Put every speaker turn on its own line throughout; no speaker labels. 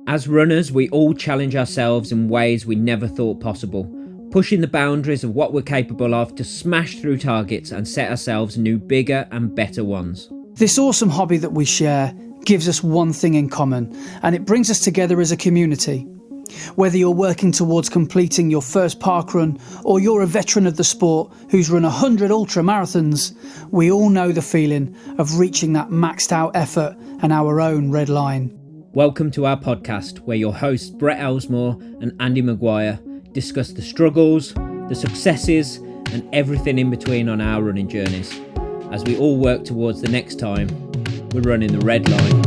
As runners, we all challenge ourselves in ways we never thought possible, pushing the boundaries of what we're capable of to smash through targets and set ourselves new, bigger and better ones.
This awesome hobby that we share gives us one thing in common, and it brings us together as a community. Whether you're working towards completing your first parkrun or you're a veteran of the sport who's run 100 ultra marathons, we all know the feeling of reaching that maxed out effort and our own red line.
Welcome to our podcast, where your hosts Brett Elesmore and Andy Maguire discuss the struggles, the successes and everything in between on our running journeys, as we all work towards the next time we're running the red line.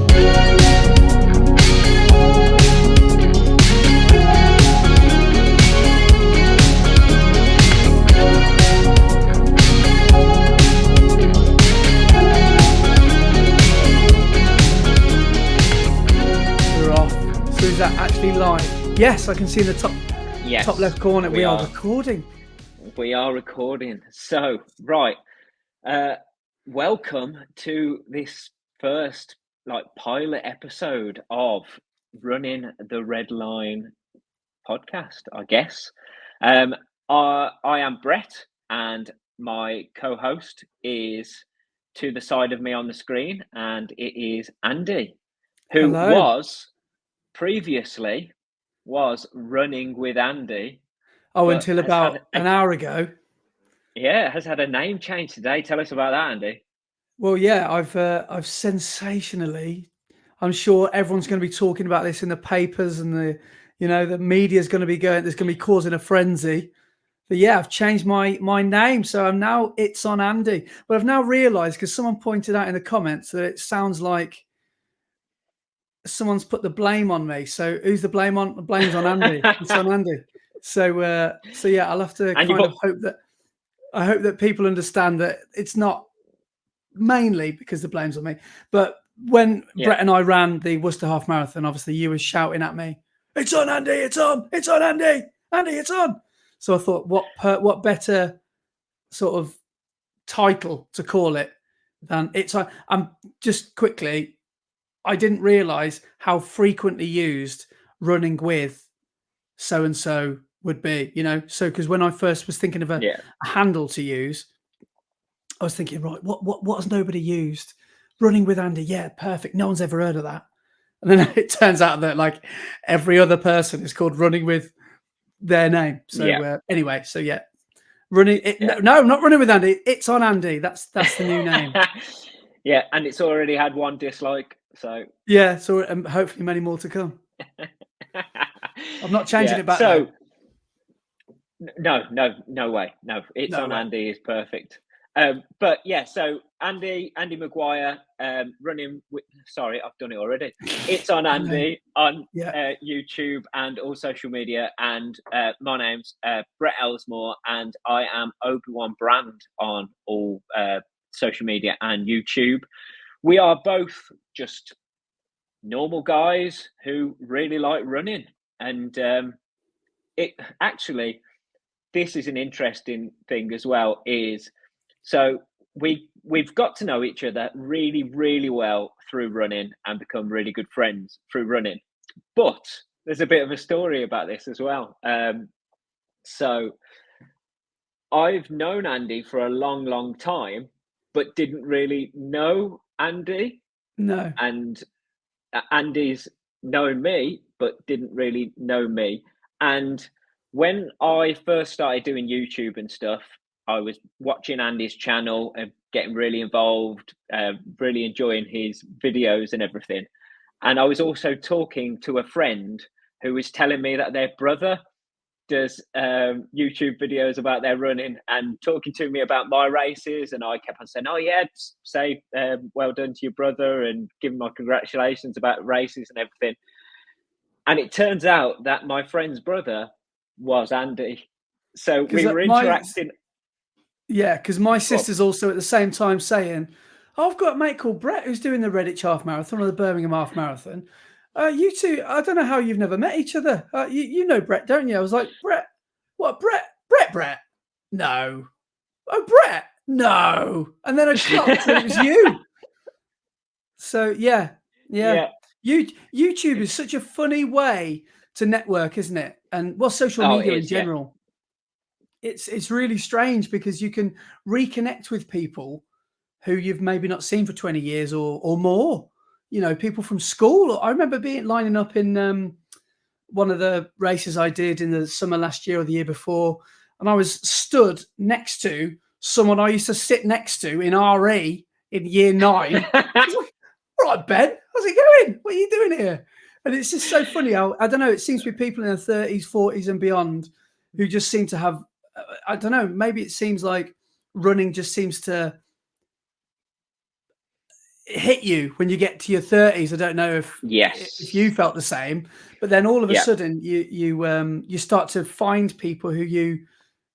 Is that actually live? Yes, I can see in the top left corner. We are recording.
We are recording. So, right. Welcome to this first pilot episode of Running the Red Line podcast, I guess. I am Brett, and my co-host is to the side of me on the screen, and it is Andy, who previously was running with Andy.
Until about an hour ago.
Yeah, has had a name change today. Tell us about that, Andy.
Well, yeah, I've sensationally, I'm sure everyone's going to be talking about this in the papers, and the media's going to be there's going to be causing a frenzy. But yeah, I've changed my name, so I'm now It's on Andy. But I've now realised, because someone pointed out in the comments, that it sounds like someone's put the blame on me. So who's the blame on? The blame's on Andy. It's on Andy. So yeah, I'll have to I hope that people understand that it's not mainly because the blame's on me. But when Brett and I ran the Worcester Half Marathon, obviously you were shouting at me, "It's on Andy, it's on Andy, Andy, it's on." So I thought, what better sort of title to call it than It's On. Just quickly, I didn't realise how frequently used running with so-and-so would be, So, because when I first was thinking of a handle to use, I was thinking, right, what has nobody used? Running with Andy, yeah, perfect. No one's ever heard of that. And then it turns out that every other person is called running with their name. So anyway, so yeah. No, not running with Andy. It's on Andy. That's the new name.
Yeah, and it's already had one dislike. So
yeah, so hopefully many more to come. I'm not changing it back.
So no way. No, It's on Andy is perfect. But yeah, so Andy Maguire, running with. Sorry, I've done it already. It's on Andy on YouTube and all social media. And my name's Brett Elesmore, and I am Obi-Wan Brand on all social media and YouTube. We are both just normal guys who really like running, and it actually, this is an interesting thing as well. So we've got to know each other really, really well through running and become really good friends through running. But there's a bit of a story about this as well. So I've known Andy for a long, long time, but didn't really know Andy.
No.
And Andy's known me, but didn't really know me. And when I first started doing YouTube and stuff, I was watching Andy's channel and getting really involved, really enjoying his videos and everything. And I was also talking to a friend who was telling me that their brother does YouTube videos about their running, and talking to me about my races. And I kept on saying, "Oh yeah, say well done to your brother," and give him my congratulations about races and everything. And it turns out that my friend's brother was Andy. So we were interacting.
Yeah, because my sister's also at the same time saying, "Oh, I've got a mate called Brett who's doing the Redditch Half Marathon or the Birmingham Half Marathon. You two, I don't know how you've never met each other. You know Brett, don't you?" I was like, "Brett? What, Brett? No. Oh, Brett? No." And then I clocked that it was you. So, yeah. YouTube is such a funny way to network, isn't it? And social media in general. It's really strange because you can reconnect with people who you've maybe not seen for 20 years or more. People from school. I remember lining up in one of the races I did in the summer last year or the year before, and I was stood next to someone I used to sit next to in RE in year 9. All right, Ben, how's it going? What are you doing here? And it's just so funny how, I don't know, it seems to be people in their 30s, 40s and beyond who just seem to have, I don't know, maybe it seems like running just seems to hit you when you get to your 30s. I don't know if you felt the same, but then all of a sudden you start to find people who you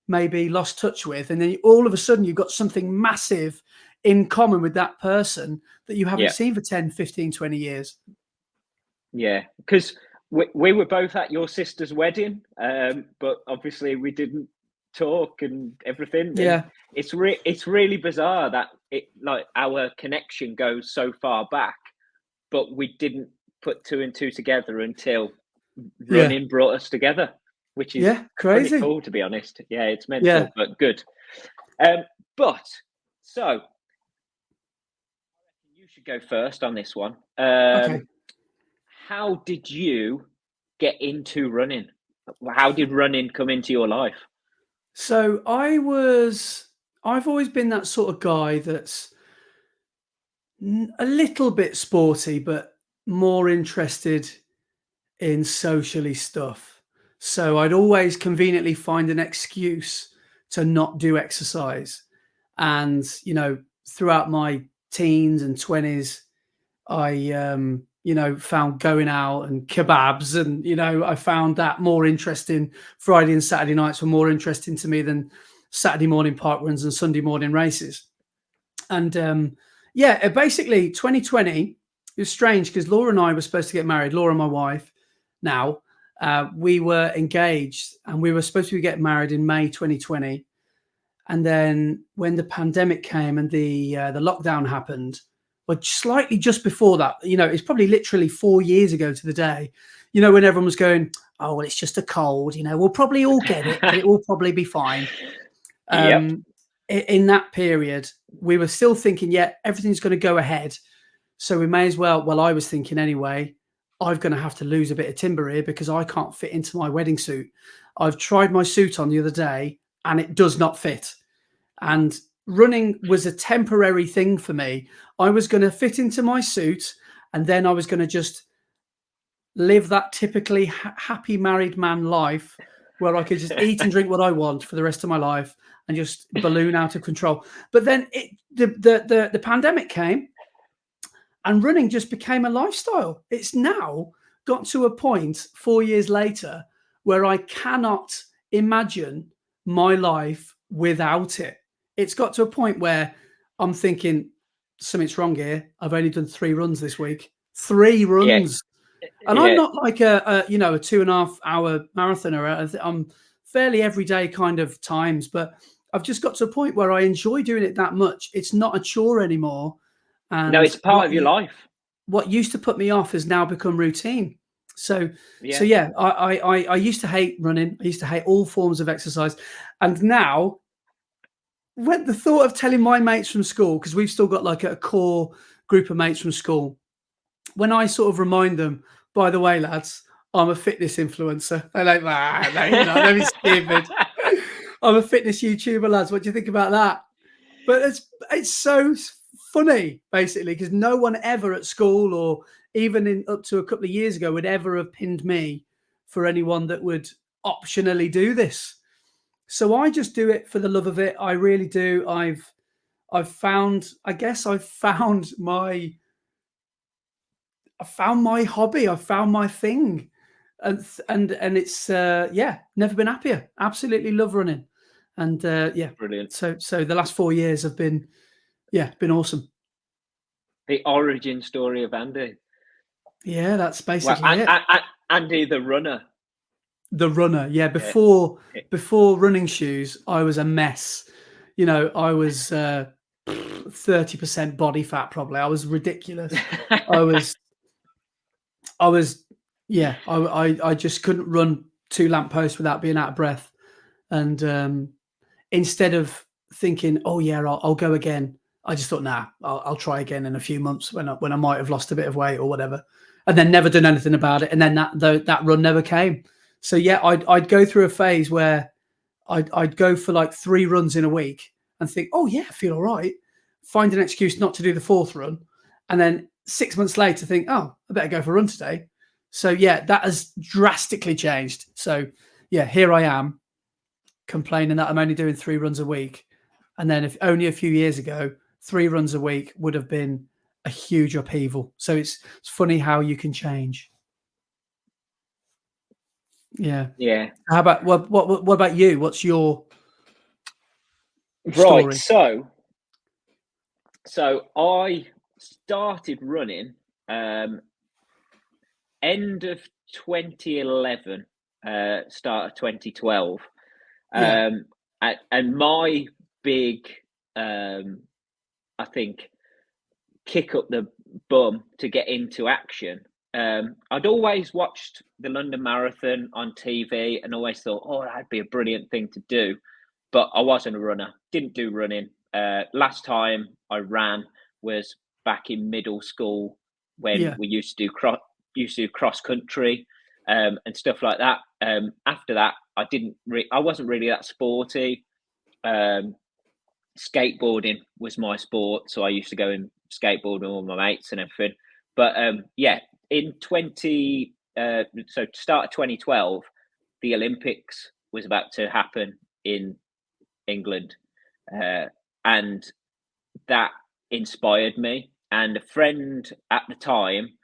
maybe lost touch with, and then all of a sudden you've got something massive in common with that person that you haven't seen for 10, 15, 20 years.
Yeah, because we were both at your sister's wedding, but obviously we didn't talk and everything.
Yeah,
it's really bizarre that our connection goes so far back, but we didn't put 2 and 2 together until running brought us together, which is
crazy.
pretty cool, to be honest. Yeah, it's mental, but good. But so you should go first on this one.
Okay.
How did you get into running? How did running come into your life?
So I've always been that sort of guy that's a little bit sporty, but more interested in socially stuff. So I'd always conveniently find an excuse to not do exercise. And, throughout my teens and 20s, I, found going out and kebabs and, I found that more interesting. Friday and Saturday nights were more interesting to me than Saturday morning park runs and Sunday morning races. And basically 2020, it was strange because Laura and I were supposed to get married. Laura, my wife, now, we were engaged and we were supposed to get married in May 2020. And then when the pandemic came and the lockdown happened, but slightly just before that, it's probably literally 4 years ago to the day, when everyone was going, oh, well, it's just a cold, we'll probably all get it, but it will probably be fine. In that period, we were still thinking, everything's going to go ahead. So we may as well, I was thinking anyway, I'm going to have to lose a bit of timber here because I can't fit into my wedding suit. I've tried my suit on the other day and it does not fit. And running was a temporary thing for me. I was going to fit into my suit and then I was going to just live that typically happy married man life where I could just eat and drink what I want for the rest of my life and just balloon out of control. But then the pandemic came and running just became a lifestyle. It's now got to a point 4 years later where I cannot imagine my life without it. It's got to a point where I'm thinking something's wrong here. I've only done 3 runs this week. 3 runs. Yeah. And I'm not like a 2.5 hour marathoner. I'm fairly everyday kind of times, but I've just got to a point where I enjoy doing it that much. It's not a chore anymore. And
no, it's part of your life.
What used to put me off has now become routine. I used to hate running. I used to hate all forms of exercise. And now, when the thought of telling my mates from school, because we've still got like a core group of mates from school, when I sort of remind them, by the way, lads, I'm a fitness influencer. They're like, no, you're not. Don't be stupid. I'm a fitness YouTuber, lads. What do you think about that? But it's so funny, basically, because no one ever at school or even up to a couple of years ago would ever have pinned me for anyone that would optionally do this. So I just do it for the love of it. I really do. I've found my hobby. I've found my thing, and it's never been happier. Absolutely love running, and
brilliant.
So the last 4 years have been awesome.
The origin story of Andy.
Yeah, that's basically it.
Andy, the runner.
The runner, yeah. Before running shoes, I was a mess. I was 30% body fat, probably. I was ridiculous. I was, I just couldn't run 2 lampposts without being out of breath. And instead of thinking, oh yeah, I'll go again, I just thought, nah, I'll try again in a few months when I might have lost a bit of weight or whatever, and then never done anything about it. And then that run never came. So yeah, I'd go through a phase where I'd go for like 3 runs in a week and think, oh yeah, I feel all right. Find an excuse not to do the 4th run, and then 6 months later think, oh, I better go for a run today. So yeah, that has drastically changed. So yeah, here I am complaining that I'm only doing 3 runs a week. And then if only a few years ago, 3 runs a week would have been a huge upheaval. So it's funny how you can change. Yeah.
Yeah.
How about what about you? What's your
right?
story?
So I started running end of 2011, start of 2012.
Yeah.
And my big, I think, kick up the bum to get into action. I'd always watched the London Marathon on TV and always thought, oh, that'd be a brilliant thing to do. But I wasn't a runner, didn't do running. Last time I ran was back in middle school when we used to do cross country and stuff like that. After that, I wasn't really that sporty. Skateboarding was my sport, so I used to go and skateboard with all my mates and everything. But yeah, in start of 2012, the Olympics was about to happen in England, and that inspired me. And a friend at the time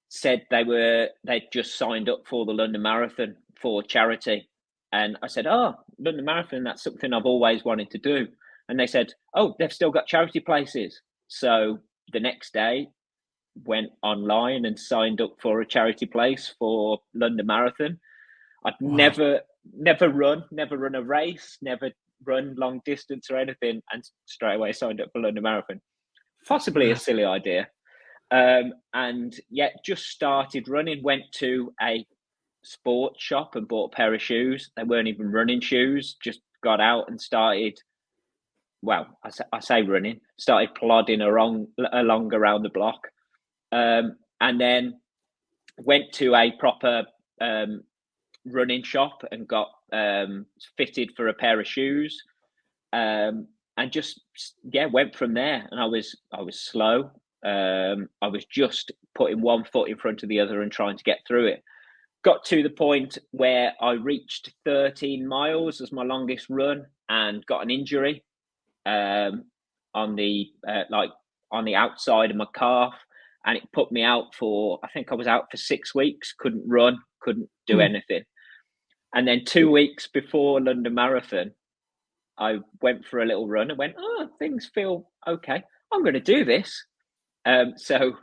said they'd just signed up for the London Marathon for charity, and I said, "Oh, London Marathon, that's something I've always wanted to do." And they said, "Oh, they've still got charity places." So the next day, went online and signed up for a charity place for London Marathon. I'd never run a race, never run long distance or anything, and straight away signed up for London Marathon. Possibly a silly idea. And yeah, just started running, went to a sports shop and bought a pair of shoes. They weren't even running shoes, just got out and started. Well, I say running, started plodding along around the block. And then went to a proper running shop and got fitted for a pair of shoes, and just went from there. And I was slow. I was just putting one foot in front of the other and trying to get through it. Got to the point where I reached 13 miles as my longest run and got an injury on the outside of my calf, and it put me out for, I think I was out for 6 weeks, couldn't run, couldn't do anything. And then 2 weeks before London Marathon, I went for a little run and went, oh, things feel okay. I'm going to do this. So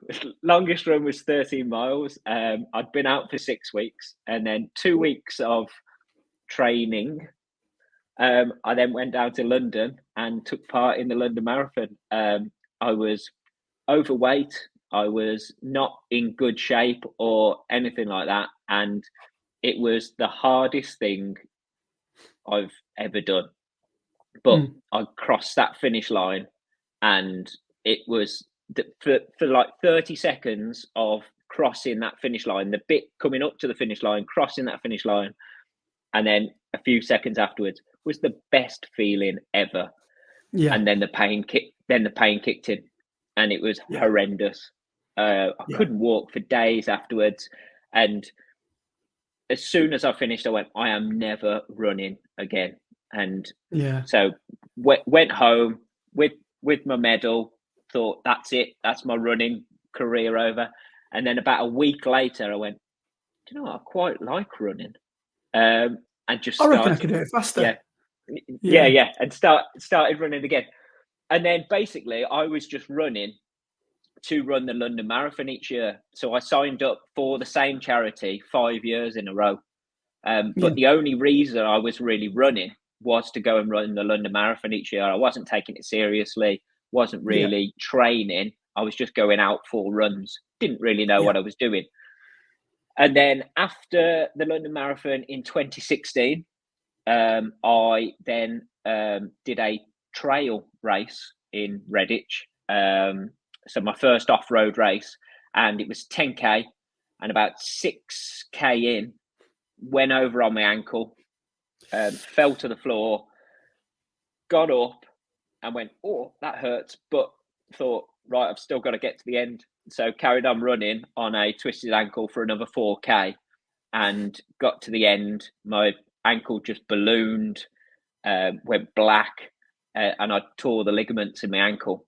longest run was 13 miles. I'd been out for 6 weeks, and then 2 weeks of training. I then went down to London and took part in the London Marathon. I was overweight. I was not in good shape or anything like that. And it was the hardest thing I've ever done. But I crossed that finish line, and it was for like 30 seconds of crossing that finish line, the bit coming up to the finish line, crossing that finish line, and then a few seconds afterwards was the best feeling ever. Yeah. And then the pain kicked in, and it was horrendous. I couldn't walk for days afterwards. And as soon as I finished, I went, I am never running again. And so went home with my medal, thought, that's it, that's my running career over. And then about a week later, I went, do you know what? I quite like running. And just
I reckon I could do it faster.
Yeah. And started running again. And then basically I was just running to run the London Marathon each year. So I signed up for the same charity 5 years in a row. But the only reason I was really running was to go and run the London Marathon each year. I wasn't taking it seriously, wasn't really training. I was just going out for runs. Didn't really know what I was doing. And then after the London Marathon in 2016, I then did a trail race in Redditch. So my first off-road race, and it was 10K, and about 6K in, went over on my ankle, fell to the floor, got up and went, oh, that hurts, but thought, right, I've still got to get to the end. So carried on running on a twisted ankle for another 4K, and got to the end. My ankle just ballooned, went black, and I tore the ligaments in my ankle.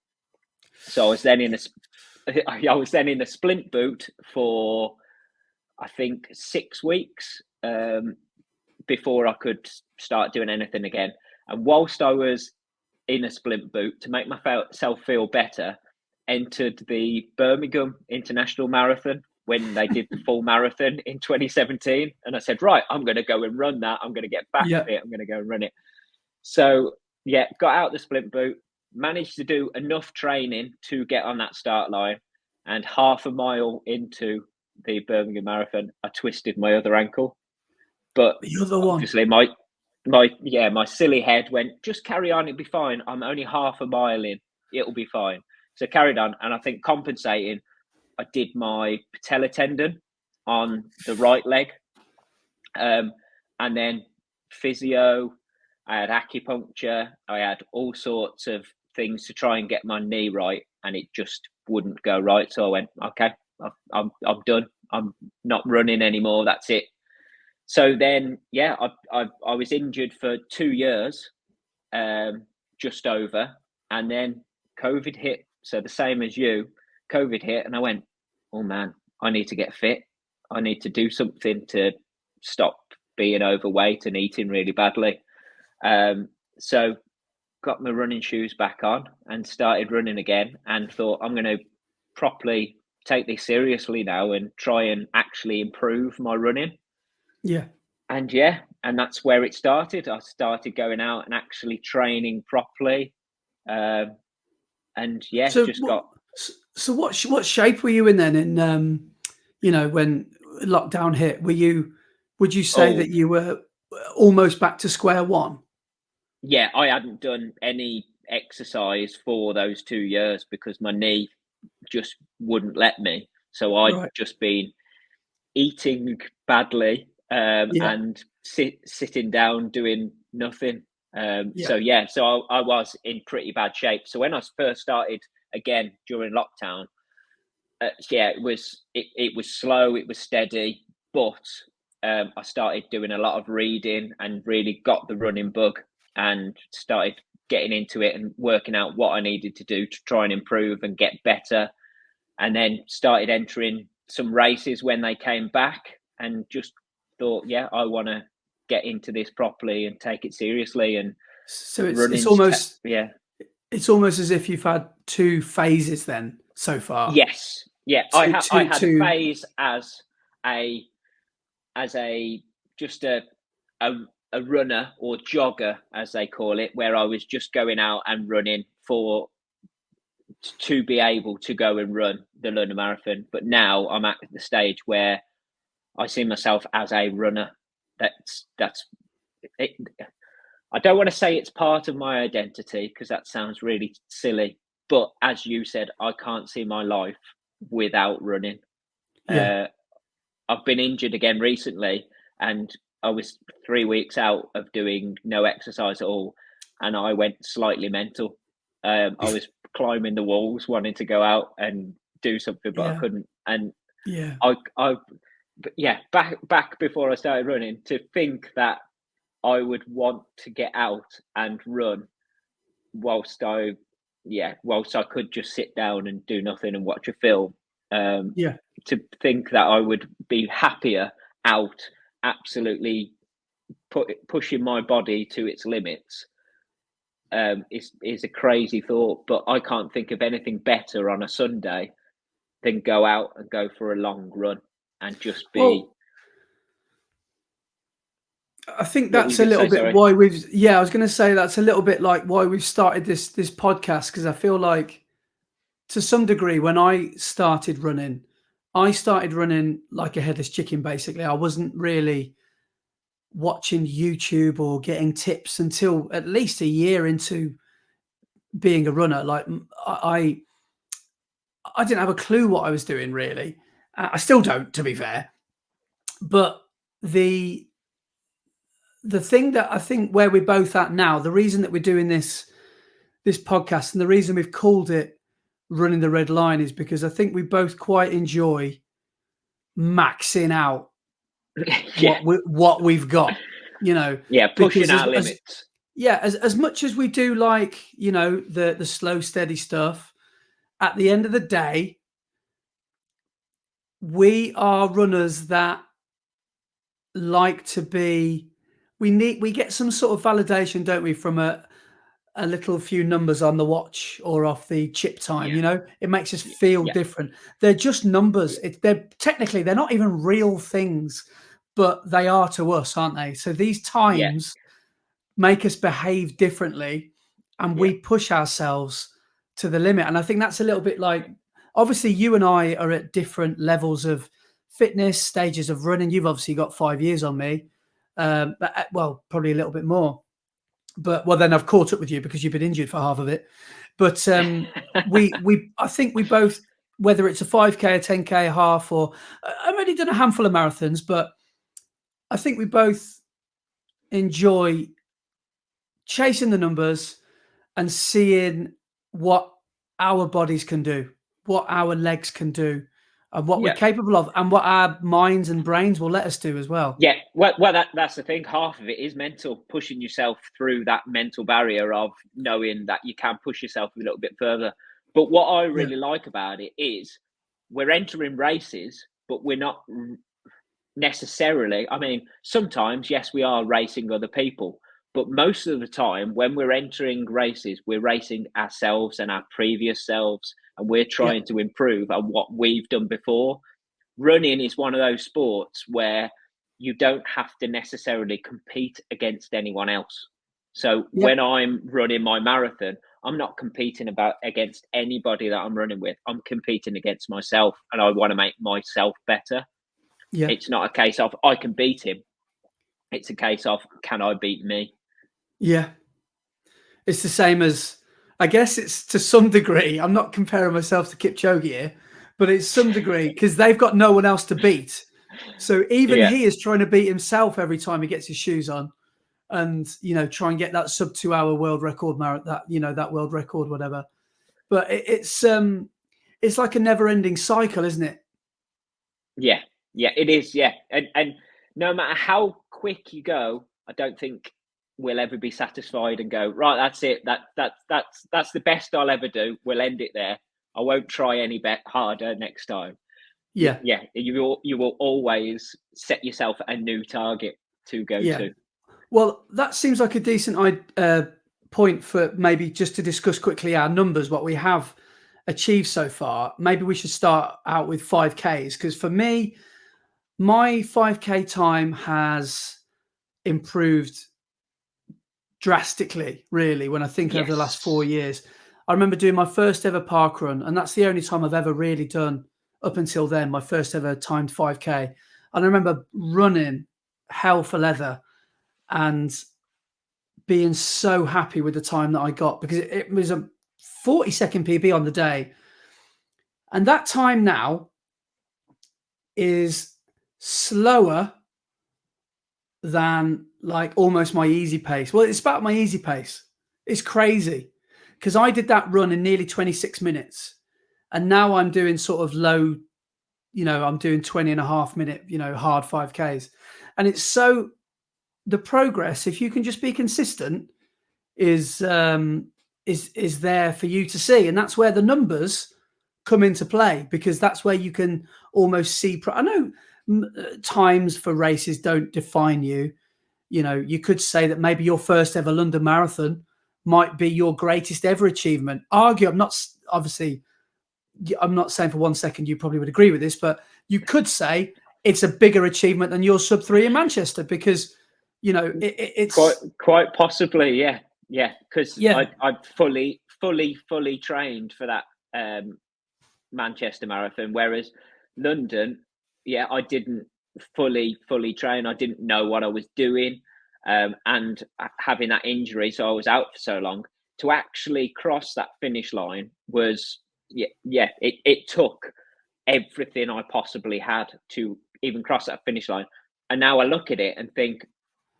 So I was then in a splint boot for, I think, 6 weeks before I could start doing anything again. And whilst I was in a splint boot, to make myself feel better, entered the Birmingham International Marathon when they did the full marathon in 2017. And I said, right, I'm going to go and run that. I'm going to get back fit. I'm going to go and run it. So yeah, got out the splint boot, managed to do enough training to get on that start line. And half a mile into the Birmingham Marathon, I twisted my other ankle. But
the other one,
obviously my silly head went, just carry on, it'll be fine. I'm only half a mile in, it'll be fine. So carried on, and I think compensating, I did my patella tendon on the right leg, and then physio. I had acupuncture. I had all sorts of things to try and get my knee right, and it just wouldn't go right. So I went, okay, I'm done. I'm not running anymore. That's it. So then, yeah, I was injured for 2 years, just over, and then COVID hit. So the same as you, COVID hit, and I went, oh man, I need to get fit. I need to do something to stop being overweight and eating really badly. So got my running shoes back on and started running again, and thought, I'm going to properly take this seriously now and try and actually improve my running.
Yeah.
And that's where it started. I started going out and actually training properly.
So what shape were you in then? In when lockdown hit, would you say that you were almost back to square one?
Yeah, I hadn't done any exercise for those 2 years because my knee just wouldn't let me. So I'd just been eating badly and sitting down doing nothing. So I was in pretty bad shape. So when I first started again during lockdown, it was slow, it was steady, but I started doing a lot of reading and really got the running bug and started getting into it and working out what I needed to do to try and improve and get better. And then started entering some races when they came back, and just thought, I want to get into this properly and take it seriously. And
so it's almost it's almost as if you've had 2 phases then so far.
Yes, yeah. I had a phase as a runner, or jogger as they call it, where I was just going out and running to be able to go and run the London Marathon. But now I'm at the stage where I see myself as a runner. That's it. I don't want to say it's part of my identity because that sounds really silly. But as you said, I can't see my life without running.
Yeah.
I've been injured again recently, and I was 3 weeks out of doing no exercise at all, and I went slightly mental. I was climbing the walls, wanting to go out and do something, but I couldn't. And back before I started running, to think that I would want to get out and run whilst I could just sit down and do nothing and watch a film. To think that I would be happier out, absolutely pushing my body to its limits, is a crazy thought. But I can't think of anything better on a Sunday than go out and go for a long run and just be.
Well, I think that's a little bit why we've. Yeah, I was going to say that's a little bit like why we've started this podcast, because I feel like, to some degree, when I started running, I started running like a headless chicken, basically. I wasn't really watching YouTube or getting tips until at least a year into being a runner. Like I didn't have a clue what I was doing really. I still don't, to be fair. But the thing that I think where we're both at now, the reason that we're doing this podcast and the reason we've called it Running the Red Line is because I think we both quite enjoy maxing out what we've got, you know.
Yeah, pushing our limits.
As much as we do like, you know, the slow, steady stuff, at the end of the day, we are runners that like to be, we get some sort of validation, don't we, from a little few numbers on the watch or off the chip time. You know, it makes us feel different. They're just numbers. They're technically, they're not even real things, but they are to us, aren't they? So these times make us behave differently, and we push ourselves to the limit. And I think that's a little bit like, obviously you and I are at different levels of fitness, stages of running. You've obviously got 5 years on me, but, well, probably a little bit more. But well, then I've caught up with you because you've been injured for half of it. But I think we both, whether it's a 5K, a 10K, a half, or I've only done a handful of marathons, but I think we both enjoy chasing the numbers and seeing what our bodies can do, what our legs can do, and what we're capable of, and what our minds and brains will let us do as well.
Yeah, well, that's the thing. Half of it is mental, pushing yourself through that mental barrier of knowing that you can push yourself a little bit further. But what I really like about it is we're entering races, but we're not necessarily. I mean, sometimes, yes, we are racing other people, but most of the time when we're entering races, we're racing ourselves and our previous selves, and we're trying to improve on what we've done before. Running is one of those sports where you don't have to necessarily compete against anyone else. So when I'm running my marathon, I'm not competing against anybody that I'm running with. I'm competing against myself, and I want to make myself better. It's not a case of I can beat him. It's a case of, can I beat me?
Yeah. It's the same as, I guess it's to some degree, I'm not comparing myself to Kipchoge here, but it's some degree because they've got no one else to beat. So even he is trying to beat himself every time he gets his shoes on, and, you know, try and get that sub 2 hour world record, that, you know, that world record, whatever. But it's like a never ending cycle, isn't it?
Yeah, it is. Yeah. And no matter how quick you go, I don't think we'll ever be satisfied and go, right, that's it. That's the best I'll ever do. We'll end it there. I won't try any harder next time. Yeah. You will always set yourself a new target to go to.
Well, that seems like a decent point for maybe just to discuss quickly our numbers, what we have achieved so far. Maybe we should start out with 5Ks, because for me, my 5K time has improved drastically, really, when I think over the last 4 years. I remember doing my first ever parkrun, and that's the only time I've ever really done, up until then, my first ever timed 5K. And I remember running hell for leather and being so happy with the time that I got, because it was a 40-second PB on the day. And that time now is slower than like almost my easy pace. Well, it's about my easy pace. It's crazy, because I did that run in nearly 26 minutes. And now I'm doing sort of low, you know, I'm doing 20.5 minute, you know, hard 5Ks. And it's so, the progress, if you can just be consistent, is there for you to see. And that's where the numbers come into play, because that's where you can almost see. I know times for races don't define you. You know, you could say that maybe your first ever London Marathon might be your greatest ever achievement. I'm not saying for 1 second you probably would agree with this, but you could say it's a bigger achievement than your sub 3 in Manchester, because, you know, it's
quite possibly, yeah, because I fully trained for that Manchester Marathon, whereas London, yeah, I didn't fully train. I didn't know what I was doing, and having that injury, so I was out for so long. To actually cross that finish line was, it took everything I possibly had to even cross that finish line. And now I look at it and think,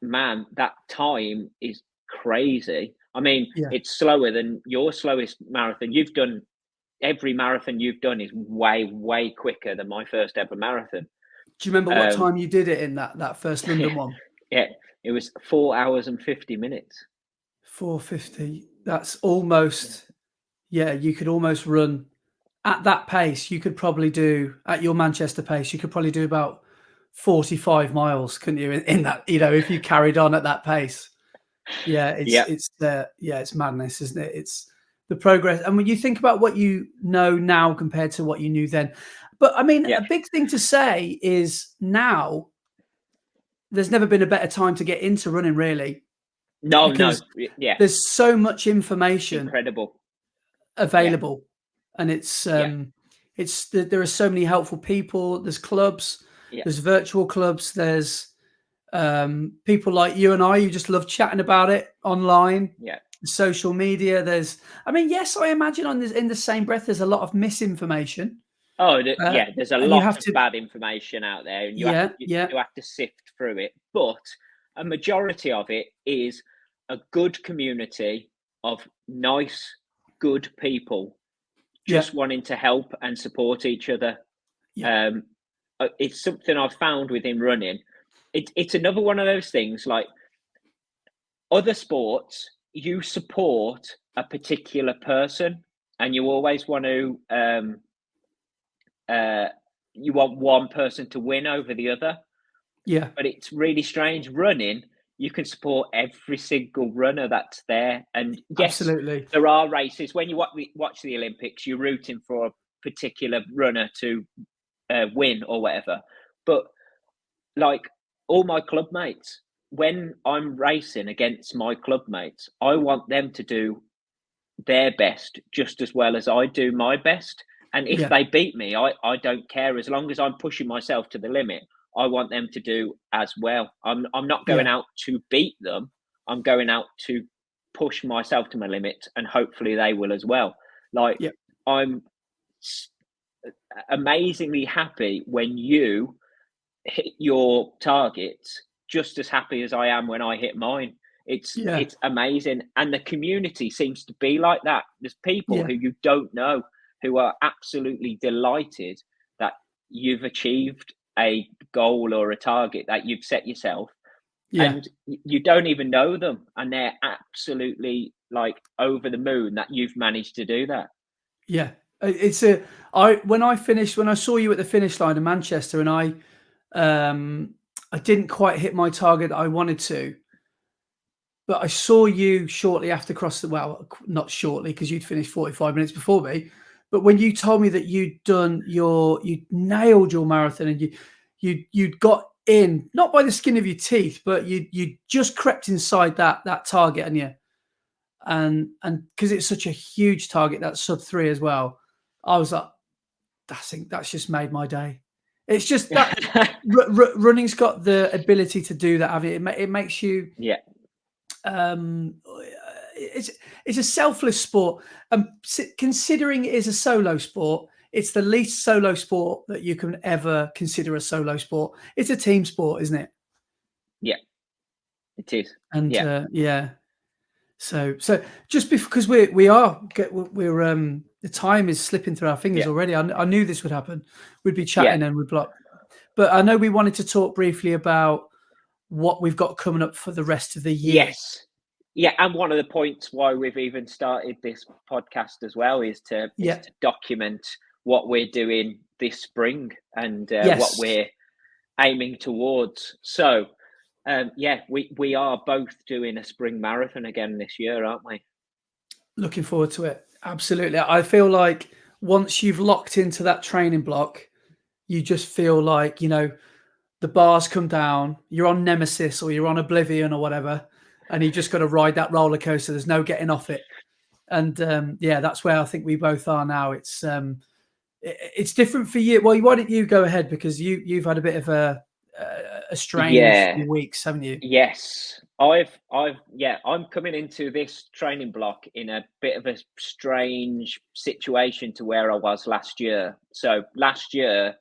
man, that time is crazy. I mean, it's slower than your slowest marathon. You've done every marathon you've done is way quicker than my first ever marathon.
Do you remember what time you did it in that first London one?
Yeah, it was 4 hours and 50 minutes.
4:50. That's almost, you could almost run at that pace. You could probably do, at your Manchester pace, you could probably do about 45 miles, couldn't you? In that, if you carried on at that pace. Yeah, it's madness, isn't it? It's the progress. And when you think about what you know now compared to what you knew then, but I mean, a big thing to say is now there's never been a better time to get into running, really.
No,
there's so much information,
incredible,
available, and it's there are so many helpful people. There's clubs, there's virtual clubs, there's people like you and I who just love chatting about it online. Social media. There's, I mean, yes, I imagine in the same breath, there's a lot of misinformation.
There's a lot of bad information out there, and you have to sift through it. But a majority of it is a good community of nice, good people just wanting to help and support each other. It's something I've found within running. It's another one of those things, like other sports, you support a particular person and you always want to you want one person to win over the other. But it's really strange. Running, you can support every single runner that's there. And yes, absolutely, there are races. When you watch the Olympics, you're rooting for a particular runner to win or whatever. But like all my club mates, when I'm racing against my club mates, I want them to do their best just as well as I do my best. And if they beat me, I don't care. As long as I'm pushing myself to the limit, I want them to do as well. I'm not going out to beat them. I'm going out to push myself to my limit, and hopefully they will as well. I'm amazingly happy when you hit your targets, just as happy as I am when I hit mine. It's amazing. And the community seems to be like that. There's people who you don't know who are absolutely delighted that you've achieved a goal or a target that you've set yourself. And you don't even know them, and they're absolutely like over the moon that you've managed to do that. When
I saw you at the finish line in Manchester, and I didn't quite hit my target that I wanted to, but I saw you shortly after not shortly, because you'd finished 45 minutes before me. But when you told me that you'd nailed your marathon, and you'd got in, not by the skin of your teeth, but you just crept inside that target, and because it's such a huge target, that sub 3 as well, I was like, I think that's just made my day. It's just that running's got the ability to do that. It makes you it's a selfless sport, and considering it is a solo sport, it's the least solo sport that you can ever consider a solo sport. It's a team sport, isn't it?
It is.
And so just because we're the time is slipping through our fingers already. I knew this would happen. We'd be chatting and we'd block. But I know we wanted to talk briefly about what we've got coming up for the rest of the year.
Yes. Yeah, and one of the points why we've even started this podcast as well is to document what we're doing this spring and what we're aiming towards. So, we are both doing a spring marathon again this year, aren't we?
Looking forward to it. Absolutely. I feel like once you've locked into that training block, you just feel like, the bars come down, you're on Nemesis or you're on Oblivion or whatever, and you just got to ride that roller coaster. There's no getting off it. And that's where I think we both are now. It's it's different for you. Well, why don't you go ahead, because you've had a bit of a strange few weeks, haven't you?
Yes, I'm coming into this training block in a bit of a strange situation to where I was last year. So last year,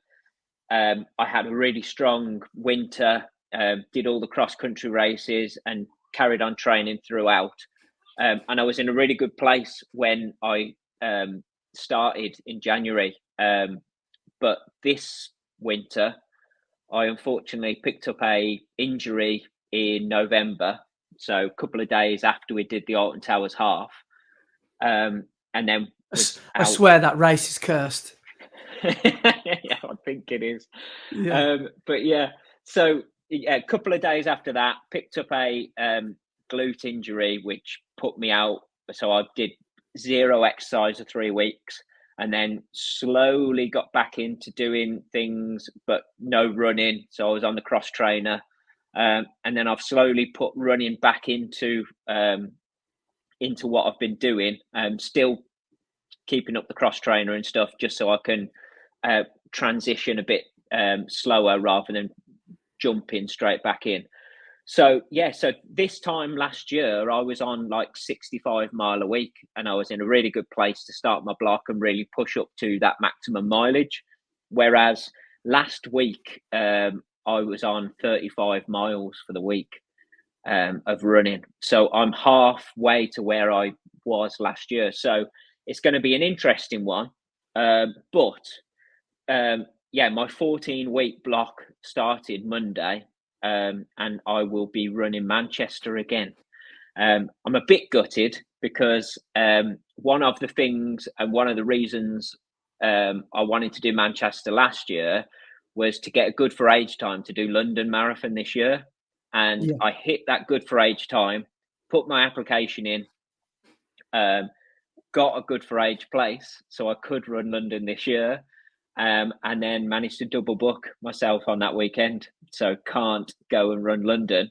I had a really strong winter, did all the cross country races and carried on training throughout. And I was in a really good place when I started in January. But this winter, I unfortunately picked up a injury in November, so a couple of days after we did the Alton Towers half, and then
I swear that race is cursed.
Yeah, I think it is. Yeah. But yeah, so a couple of days after that, picked up a glute injury, which put me out. So I did 0 exercise for 3 weeks, and then slowly got back into doing things, but no running. So I was on the cross trainer, and then I've slowly put running back into what I've been doing. Still keeping up the cross trainer and stuff, just so I can transition a bit slower rather than jumping straight back in. So yeah, so this time last year I was on like 65 mile a week, and I was in a really good place to start my block and really push up to that maximum mileage. Whereas last week I was on 35 miles for the week of running. So I'm halfway to where I was last year. So it's going to be an interesting one. But my 14-week block started Monday, and I will be running Manchester again. I'm a bit gutted because one of the things and one of the reasons I wanted to do Manchester last year was to get a good for age time to do London Marathon this year. And I hit that good for age time, put my application in, got a good for age place, so I could run London this year, and then managed to double book myself on that weekend, so can't go and run London.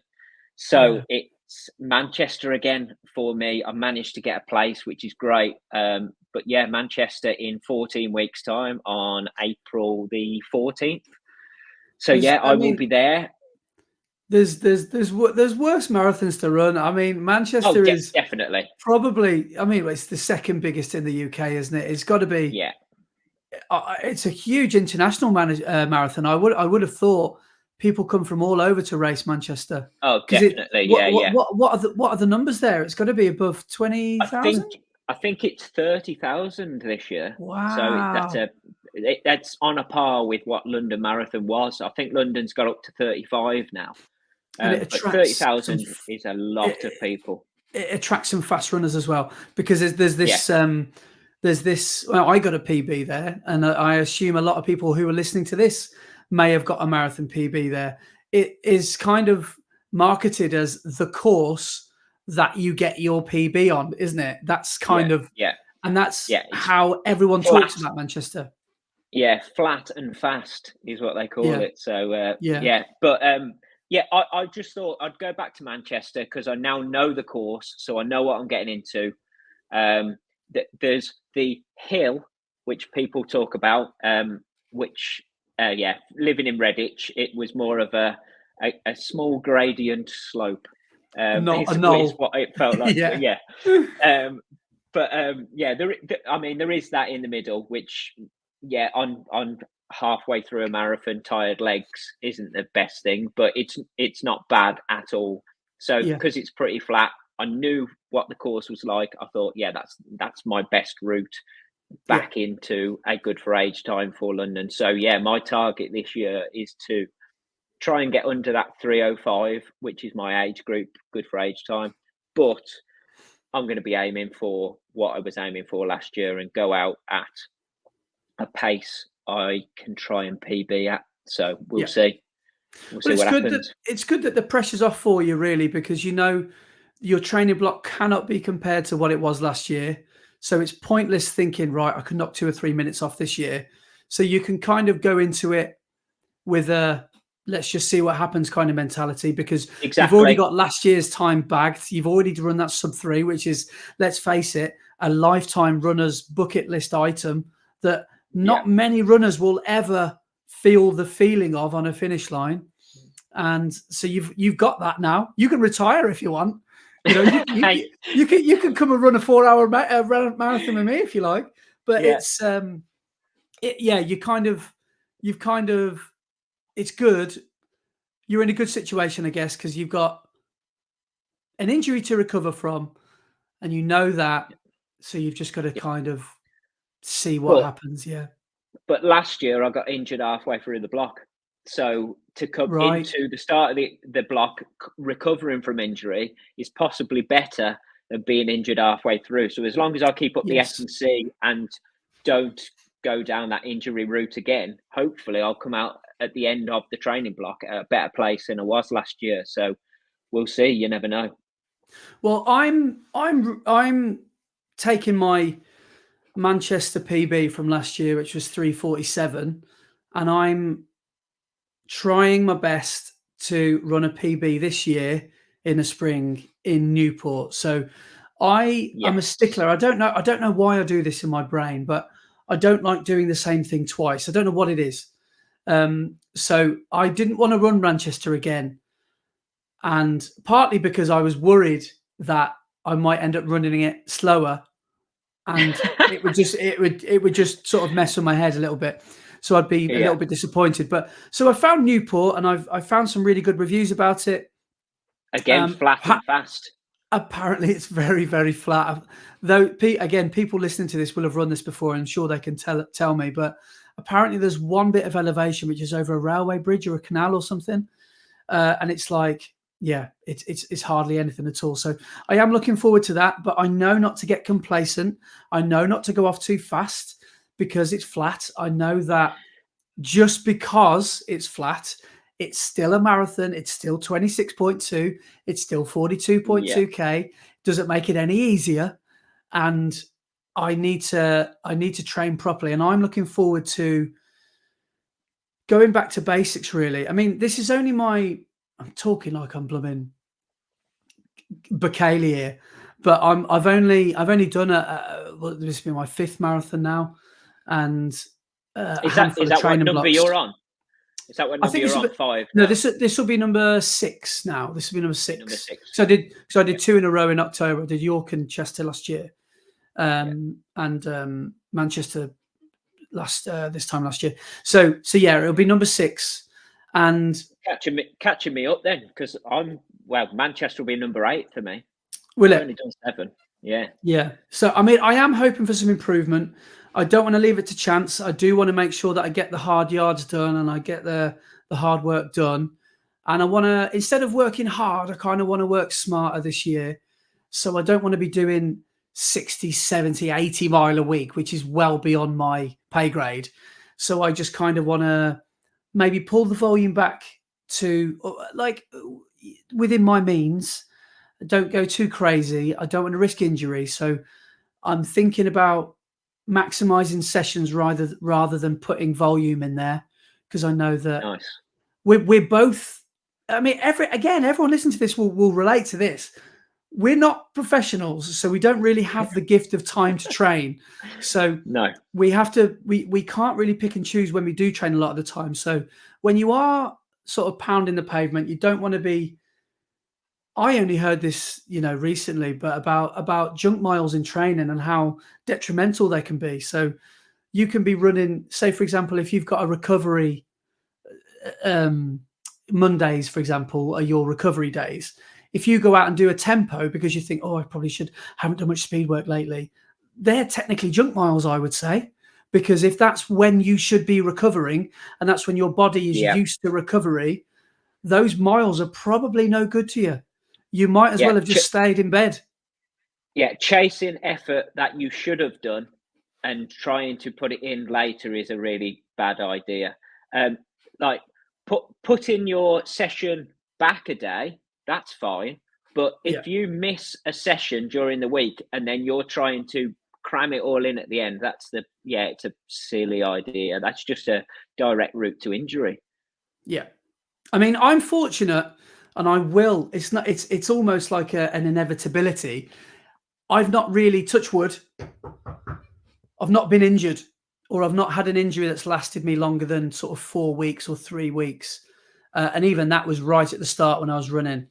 So it's Manchester again for me. I managed to get a place, which is great. But yeah, Manchester in 14 weeks' time on April the 14th. So I will be there.
There's worse marathons to run. I mean, Manchester is
definitely
probably. I mean, it's the second biggest in the UK, isn't it? It's got to be.
Yeah,
it's a huge international marathon. I would have thought people come from all over to race Manchester.
Oh, definitely.
What are the numbers there? It's got to be above 20,000.
I think it's 30,000 this year.
Wow.
So that's on a par with what London Marathon was. I think London's got up to 35 now. But 30,000 is a lot of people.
It attracts some fast runners as well, because there's this. Well, I got a PB there, and I assume a lot of people who are listening to this may have got a marathon PB there. It is kind of marketed as the course that you get your PB on, isn't it? That's kind of and that's how everyone talks about Manchester.
Yeah, flat and fast is what they call it. So but I just thought I'd go back to Manchester because I now know the course, so I know what I'm getting into. There's the hill, which people talk about, which living in Redditch, it was more of a small gradient slope.
Not a knoll.
Is what it felt like. There is that in the middle, which on halfway through a marathon, tired legs isn't the best thing, but it's not bad at all. So because it's pretty flat, I knew what the course was like. I thought, that's my best route back into a good for age time for London. So my target this year is to try and get under that 3:05, which is my age group, good for age time. But I'm going to be aiming for what I was aiming for last year and go out at a pace I can try and PB at. We'll see. We'll see what happens.
It's good that the pressure's off for you, really, because your training block cannot be compared to what it was last year. So it's pointless thinking, right, I can knock 2 or 3 minutes off this year. So you can kind of go into it with a let's just see what happens kind of mentality, because you've already got last year's time bagged. You've already run that sub-3, which is, let's face it, a lifetime runner's bucket list item that not many runners will ever feel the feeling of on a finish line. And so you've got that now. You can retire if you want. You know, you can come and run a 4-hour marathon with me if you like. But it's it's good. You're in a good situation, I guess, because you've got an injury to recover from, and you know that. So you've just got to kind of see what happens. Yeah.
But last year I got injured halfway through the block. So to come into the start of the block, recovering from injury is possibly better than being injured halfway through. So as long as I keep up the S&C and don't go down that injury route again, hopefully I'll come out at the end of the training block at a better place than I was last year. So we'll see. You never know.
Well, I'm taking my Manchester PB from last year, which was 3:47, and I'm trying my best to run a PB this year in the spring in Newport. So I'm a stickler. I don't know why I do this in my brain, but I don't like doing the same thing twice. I don't know what it is. So I didn't want to run Manchester again. And partly because I was worried that I might end up running it slower, and it would just sort of mess with my head a little bit. So I'd be a little bit disappointed. But so I found Newport, and I found some really good reviews about it.
Again, flat and fast.
Apparently, it's very, very flat. Though, again, people listening to this will have run this before. I'm sure they can tell me. But apparently, there's one bit of elevation which is over a railway bridge or a canal or something, and it's like, it's hardly anything at all. So I am looking forward to that. But I know not to get complacent. I know not to go off too fast because it's flat. I know that just because it's flat, it's still a marathon. It's still 26.2. It's still 42.2K. Doesn't make it any easier. And I need to train properly. And I'm looking forward to going back to basics, really. I mean, this is only I'm talking like I'm blooming Bacalli here, but I've only done this has been my 5th marathon now, and
is that what number blocks. You're on? Is that what number you're on? 5?
No, this will be number 6 now. This will be number 6. Number 6. So I did 2 in a row in October. I did York and Chester last year, and Manchester this time last year. So yeah, it'll be number 6. And
catching me up then, because Manchester will be number 8 for me.
Will
I've only done 7. Yeah.
So I mean, I am hoping for some improvement. I don't want to leave it to chance. I do want to make sure that I get the hard yards done and I get the hard work done. And I want to, instead of working hard, I kind of want to work smarter this year. So I don't want to be doing 60, 70, 80 mile a week, which is well beyond my pay grade. So I just kind of want to maybe pull the volume back to like within my means. Don't go too crazy. I don't want to risk injury. So I'm thinking about maximizing sessions rather than putting volume in there, because I know that we're both. I mean, everyone listening to this will relate to this. We're not professionals, so we don't really have the gift of time to train. So
no,
we have to. We can't really pick and choose when we do train a lot of the time. So when you are sort of pounding the pavement, you don't want to be. I only heard this, recently, but about junk miles in training and how detrimental they can be. So you can be running, say, for example, if you've got a recovery, Mondays, for example, are your recovery days. If you go out and do a tempo because you think, I probably haven't done much speed work lately, they're technically junk miles, I would say, because if that's when you should be recovering and that's when your body is used to recovery, those miles are probably no good to you. You might as well have just stayed in bed.
Yeah, chasing effort that you should have done and trying to put it in later is a really bad idea. Like putting your session back a day, that's fine. But if you miss a session during the week and then you're trying to cram it all in at the end, it's a silly idea. That's just a direct route to injury.
Yeah. I mean, I'm fortunate. And I will. It's almost like an inevitability. I've not really, touch wood, I've not been injured or I've not had an injury that's lasted me longer than sort of 4 weeks or 3 weeks. And even that was right at the start when I was running,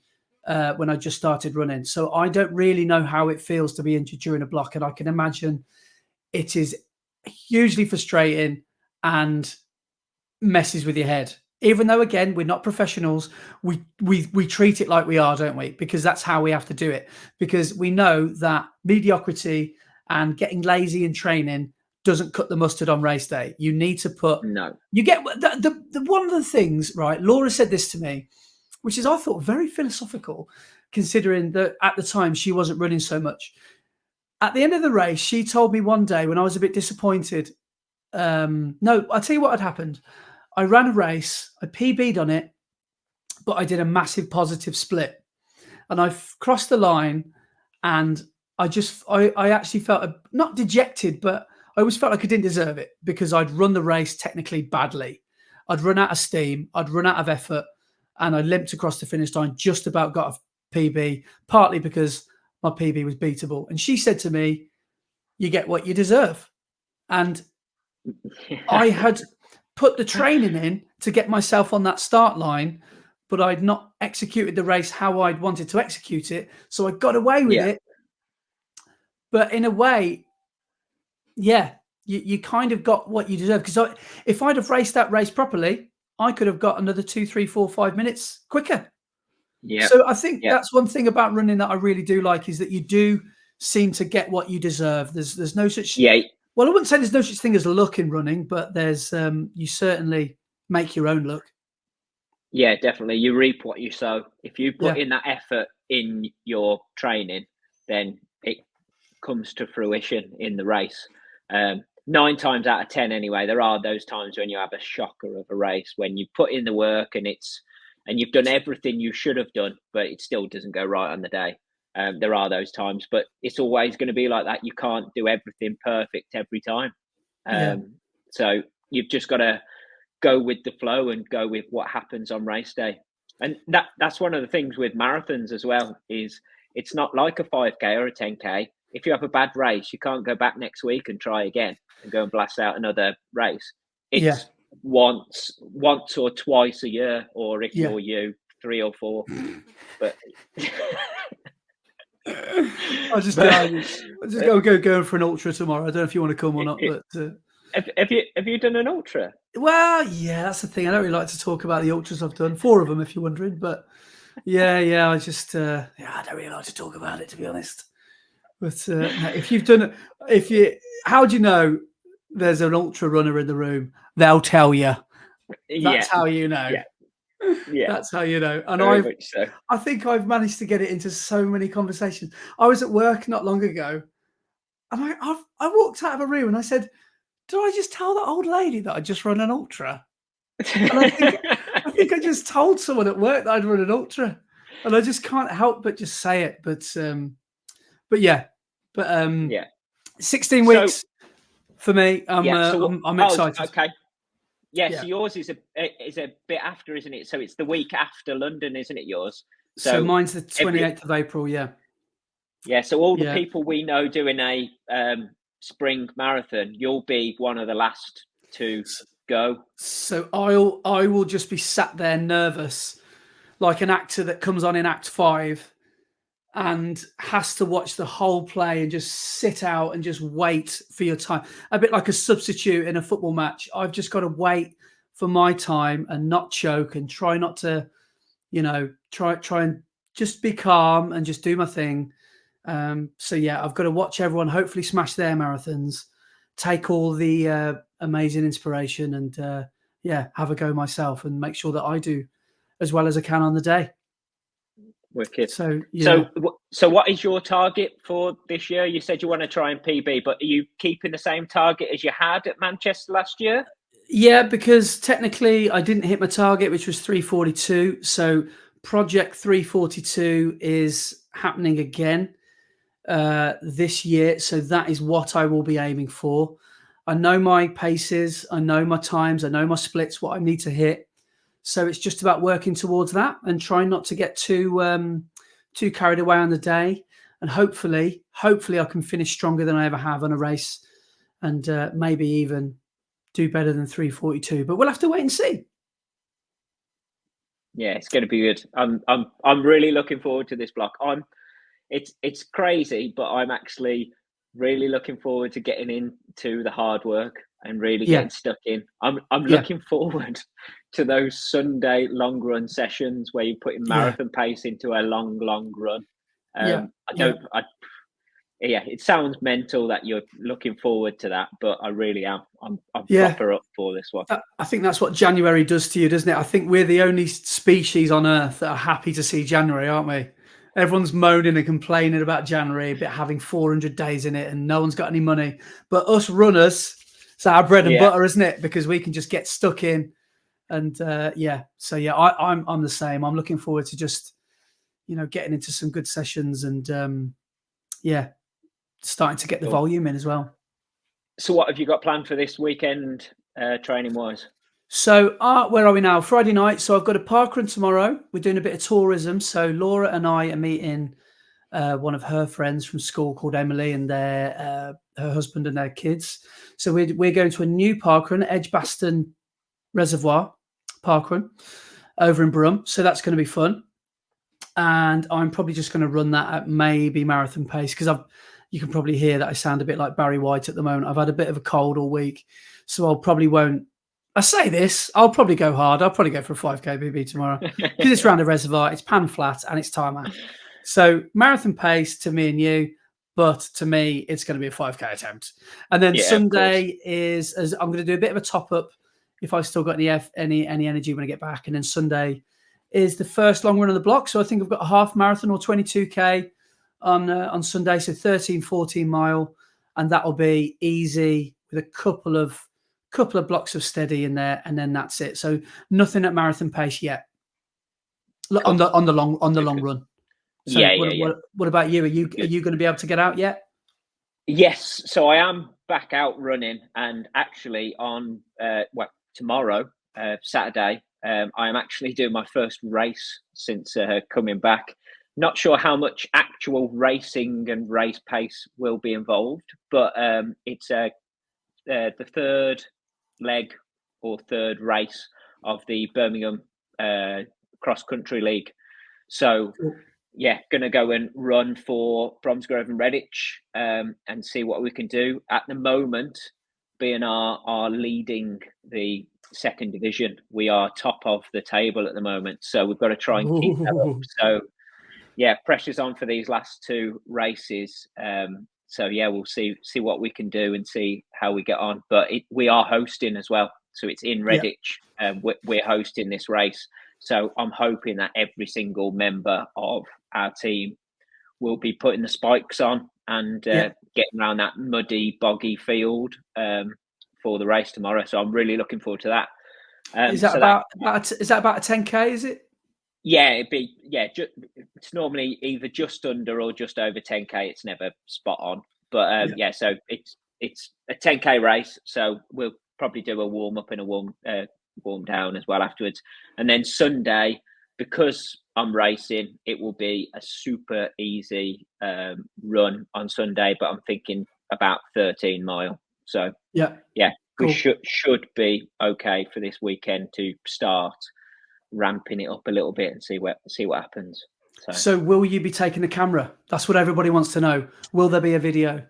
when I just started running. So I don't really know how it feels to be injured during a block. And I can imagine it is hugely frustrating and messes with your head. Even though, again, we're not professionals, we treat it like we are, don't we? Because that's how we have to do it. Because we know that mediocrity and getting lazy in training doesn't cut the mustard on race day. You need to put You get the one of the things, right? Laura said this to me, which is, I thought, very philosophical, considering that at the time she wasn't running so much. At the end of the race, she told me one day when I was a bit disappointed. No, I'll tell you what had happened. I ran a race, I PB'd on it, but I did a massive positive split. And I crossed the line, and I actually felt not dejected, but I always felt like I didn't deserve it because I'd run the race technically badly. I'd run out of steam, I'd run out of effort, and I limped across the finish line, just about got a PB, partly because my PB was beatable. And she said to me, "You get what you deserve." And I had put the training in to get myself on that start line, but I'd not executed the race how I'd wanted to execute it. So I got away with it. But in a way, you kind of got what you deserve. Because if I'd have raced that race properly, I could have got another 2, 3, 4, 5 minutes quicker. Yeah. So I think that's one thing about running that I really do like, is that you do seem to get what you deserve. There's no such well, I wouldn't say there's no such thing as luck in running, but there's you certainly make your own luck.
Yeah, definitely. You reap what you sow. If you put in that effort in your training, then it comes to fruition in the race. 9 times out of 10 anyway, there are those times when you have a shocker of a race, when you put in the work and you've done everything you should have done, but it still doesn't go right on the day. There are those times, but it's always going to be like that. You can't do everything perfect every time. So you've just got to go with the flow and go with what happens on race day. And that's one of the things with marathons as well, is it's not like a 5K or a 10K. If you have a bad race, you can't go back next week and try again and go and blast out another race. It's once or twice a year, or if you're you, 3 or 4. But
I'll just go for an ultra tomorrow. I don't know if you want to come or not, but
have you done an ultra?
Well, yeah, that's the thing. I don't really like to talk about the ultras I've done. 4 of them, if you're wondering. But I just I don't really like to talk about it, to be honest. But if you've done it, how do you know there's an ultra runner in the room? They'll tell you. That's how you know. Yeah, that's how you know. And I think I've managed to get it into so many conversations. I was at work not long ago, and I walked out of a room and I said, "Did I just tell that old lady that I just run an ultra?" And I think I just told someone at work that I'd run an ultra, and I just can't help but just say it. But 16 weeks for me. I'm excited.
Okay. So yours is a bit after, isn't it? So it's the week after London, isn't it, yours?
So mine's the 28th of April,
Yeah, so all the people we know doing a spring marathon, you'll be one of the last to go. So
I will just be sat there nervous, like an actor that comes on in Act 5 and has to watch the whole play and just sit out and just wait for your time. A bit like a substitute in a football match. I've just got to wait for my time and not choke and try not to, try and just be calm and just do my thing. I've got to watch everyone hopefully smash their marathons, take all the amazing inspiration and have a go myself and make sure that I do as well as I can on the day.
Wicked. So what is your target for this year? You said you want to try and PB, but are you keeping the same target as you had at Manchester last year?
Yeah, because technically I didn't hit my target, which was 3:42. So Project 3:42 is happening again this year. So that is what I will be aiming for. I know my paces, I know my times, I know my splits, what I need to hit. So it's just about working towards that and trying not to get too carried away on the day. And hopefully I can finish stronger than I ever have on a race, and maybe even do better than 3:42, but we'll have to wait and see.
Yeah, it's going to be good. I'm really looking forward to this block. It's crazy, but I'm actually really looking forward to getting into the hard work and really getting stuck in. I'm looking forward to those Sunday long run sessions where you're putting marathon pace into a long run. It sounds mental that you're looking forward to that, but I really am. I'm proper up for this one.
I think that's what January does to you, doesn't it? I think we're the only species on Earth that are happy to see January, aren't we? Everyone's moaning and complaining about January, but having 400 days in it and no one's got any money. But us runners, it's our bread and butter, isn't it? Because we can just get stuck in. And I'm the same. I'm looking forward to just, getting into some good sessions and starting to get the volume in as well.
So what have you got planned for this weekend, training wise?
So where are we now? Friday night. So I've got a parkrun tomorrow. We're doing a bit of tourism. So Laura and I are meeting one of her friends from school called Emily and her husband and their kids. So we're going to a new parkrun, Edgbaston Reservoir Parkrun over in Brum. So that's going to be fun. And I'm probably just going to run that at maybe marathon pace because you can probably hear that I sound a bit like Barry White at the moment. I've had a bit of a cold all week. So I'll probably won't. I say this, I'll probably go hard. I'll probably go for a 5K BB tomorrow because it's round a reservoir, it's pan flat and it's tarmac. So marathon pace to me and you, but to me, it's going to be a 5K attempt. And then Sunday I'm going to do a bit of a top up if I've still got any energy when I get back. And then Sunday is the first long run of the block. So I think I've got a half marathon or 22K on Sunday. So 13, 14 mile. And that'll be easy with a couple of blocks of steady in there, and then that's it. So nothing at marathon pace yet. On the long run. So what about you? Are you going to be able to get out yet?
Yes. So I am back out running, and actually on tomorrow, Saturday, I am actually doing my first race since coming back. Not sure how much actual racing and race pace will be involved, but it's the third leg or third race of the Birmingham Cross Country League. So, going to go and run for Bromsgrove and Redditch and see what we can do. At the moment, B&R are leading the second division. We are top of the table at the moment, so we've got to try and keep that up. So, pressure's on for these last two races. We'll see what we can do and see how we get on. But we are hosting as well, so it's in Redditch. We're hosting this race, so I'm hoping that every single member of our team will be putting the spikes on and getting around that muddy, boggy field for the race tomorrow. So I'm really looking forward to that.
Is that about a 10K? Is it?
Yeah, it's normally either just under or just over 10K. It's never spot on, but so it's a 10K race. So we'll probably do a warm up and a warm down as well afterwards. And then Sunday, because I'm racing, it will be a super easy run on Sunday. But I'm thinking about 13 mile. So
cool.
We should be okay for this weekend to start ramping it up a little bit and see what happens.
So will you be taking the camera? That's what everybody wants to know. Will there be a video?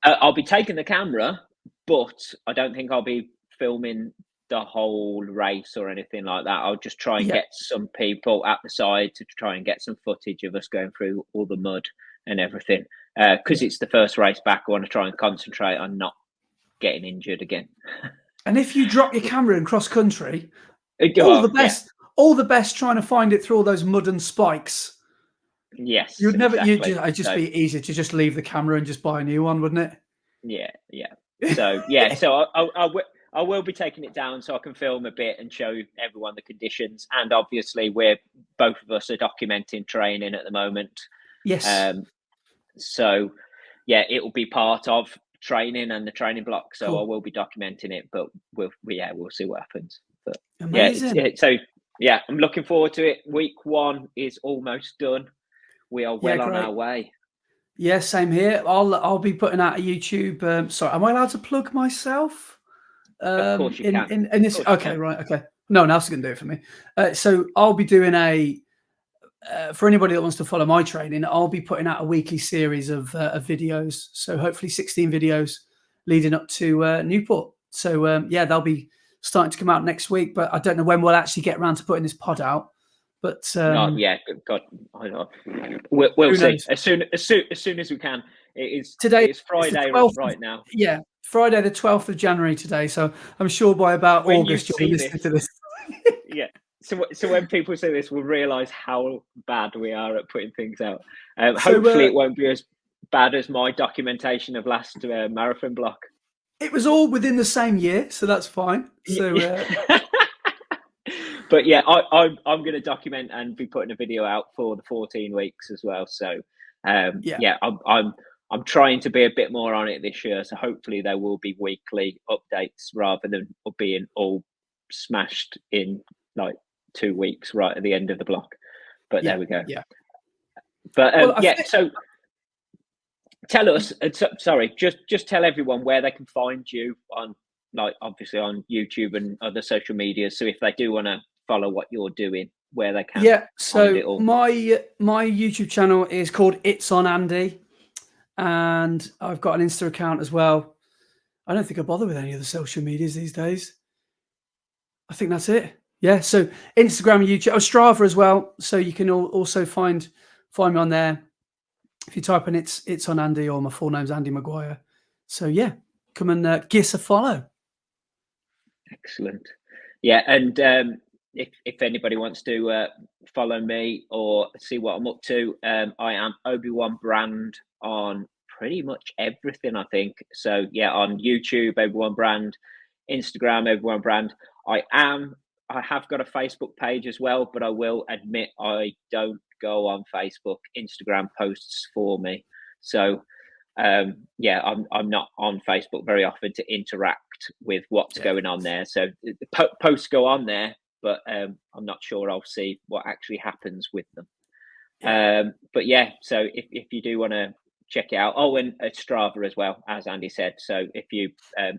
I'll be taking the camera, but I don't think I'll be filming the whole race or anything like that. I'll just try and get some people at the side to try and get some footage of us going through all the mud and everything. Because it's the first race back, I want to try and concentrate on not getting injured again. And
if you drop your camera in cross country, all the best trying to find it through all those mud and spikes.
Yes,
you'd never. Exactly. It'd just be easier to just leave the camera and just buy a new one, wouldn't
it? Yeah. So so I will be taking it down so I can film a bit and show everyone the conditions. And obviously, both of us are documenting training at the moment.
Yes.
So it will be part of training and the training block. So
cool.
I will be documenting it, but we'll see what happens. But
amazing.
I'm looking forward to it. Week 1 is almost done. We are well on our way.
Yeah, same here. I'll be putting out a YouTube. Sorry, am I allowed to plug myself?
Of course you can.
In this. Okay, right. Okay. No one else is going to do it for me. So I'll be doing for anybody that wants to follow my training, I'll be putting out a weekly series of videos. So hopefully 16 videos leading up to Newport. So they'll be starting to come out next week, but I don't know when we'll actually get around to putting this pod out. But
yeah, God, I know. We'll see as soon as we can. Today is Friday right now.
Yeah, Friday the 12th of January today. So I'm sure by about August you'll be listening to this.
Yeah. So when people see this, we'll realise how bad we are at putting things out. Hopefully, it won't be as bad as my documentation of last marathon block.
It was all within the same year, so that's fine. So.
But yeah, I'm going to document and be putting a video out for the 14 weeks as well. So I'm trying to be a bit more on it this year. So hopefully there will be weekly updates rather than being all smashed in like 2 weeks right at the end of the block. But there we go.
Yeah.
But so tell us. Sorry, just tell everyone where they can find you on, like, obviously on YouTube and other social media. So if they do want to follow what you're doing, where they can.
Yeah. So my YouTube channel is called It's on Andy, and I've got an Insta account as well. I don't think I bother with any of the social medias these days. I think that's it. Yeah. So Instagram, YouTube, Strava as well. So you can also find me on there. If you type in It's on Andy, or my full name's Andy Maguire. So yeah, come and give us a follow.
Excellent. Yeah, and if anybody wants to follow me or see what I'm up to, I am Obi-Wan Brand on pretty much everything, I think. So yeah, on YouTube, Obi-Wan Brand, Instagram, Obi-Wan Brand. I have got a Facebook page as well, but I will admit I don't go on Facebook. Instagram posts for me. So I'm not on Facebook very often to interact with what's going on there. So the posts go on there, but I'm not sure I'll see what actually happens with them. But yeah, so if you do want to check it out, and Strava as well, as Andy said. So if you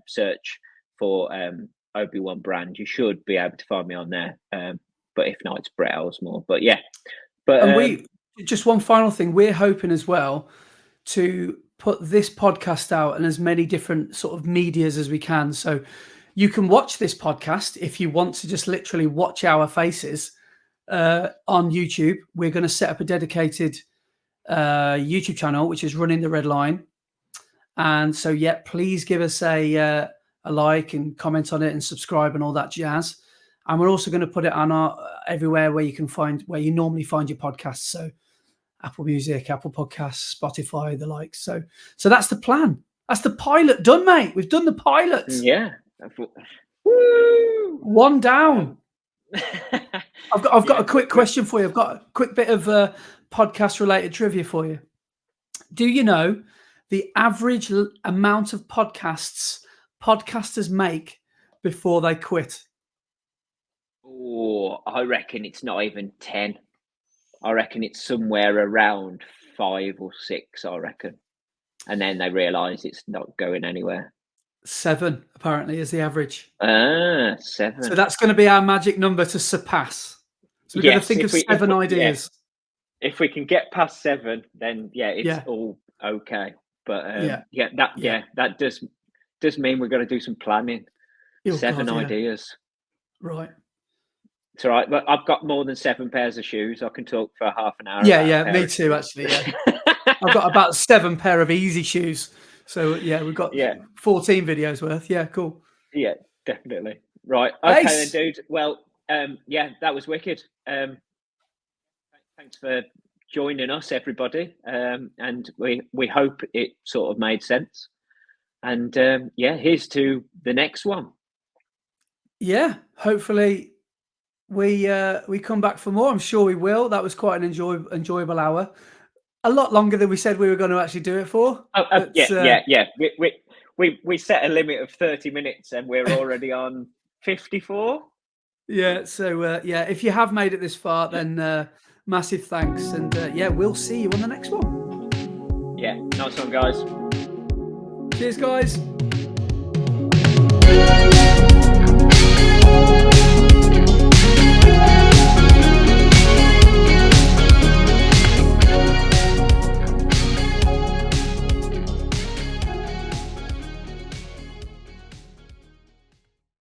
search for Obi-Wan Brand, you should be able to find me on there. But if not, it's Brett Elesmore. But yeah,
and just one final thing, we're hoping as well to put this podcast out in as many different sort of medias as we can. So you can watch this podcast if you want to just literally watch our faces on YouTube. We're going to set up a dedicated YouTube channel, which is Running the Red Line. And so, yeah, please give us a like and comment on it and subscribe and all that jazz. And we're also going to put it on everywhere where you normally find your podcasts. So Apple Music, Apple Podcasts, Spotify, the like. So that's the plan. That's the pilot done, mate. We've done the pilot.
Yeah.
Woo! One down. I've got a quick question for you. I've got a quick bit of podcast related trivia for you. Do you know the average amount of podcasters make before they quit?
Oh, I reckon it's not even 10. I reckon it's somewhere around 5 or 6, I reckon. And then they realise it's not going anywhere. 7,
apparently, is the average.
7.
So that's going to be our magic number to surpass. So we're going to think of 7 ideas.
If we can get past 7, then it's all okay. But that does mean we're going to do some planning. 7 ideas.
Right.
It's all right, but I've got more than 7 pairs of shoes. I can talk for half an hour.
Yeah, me too, actually. Yeah. I've got about 7 pair of easy shoes. So yeah, we've got 14 videos worth. Yeah, cool.
Yeah, definitely. Right. Okay, then, dude. Well, that was wicked. Thanks for joining us, everybody. And we hope it sort of made sense. And here's to the next one. Yeah, hopefully we come back for more. I'm sure we will. That was quite an enjoyable hour. A lot longer than we said we were going to actually do it for. Yeah. We set a limit of 30 minutes and we're already on 54. Yeah. So if you have made it this far, then massive thanks. And we'll see you on the next one. Yeah. Nice one, guys. Cheers, guys.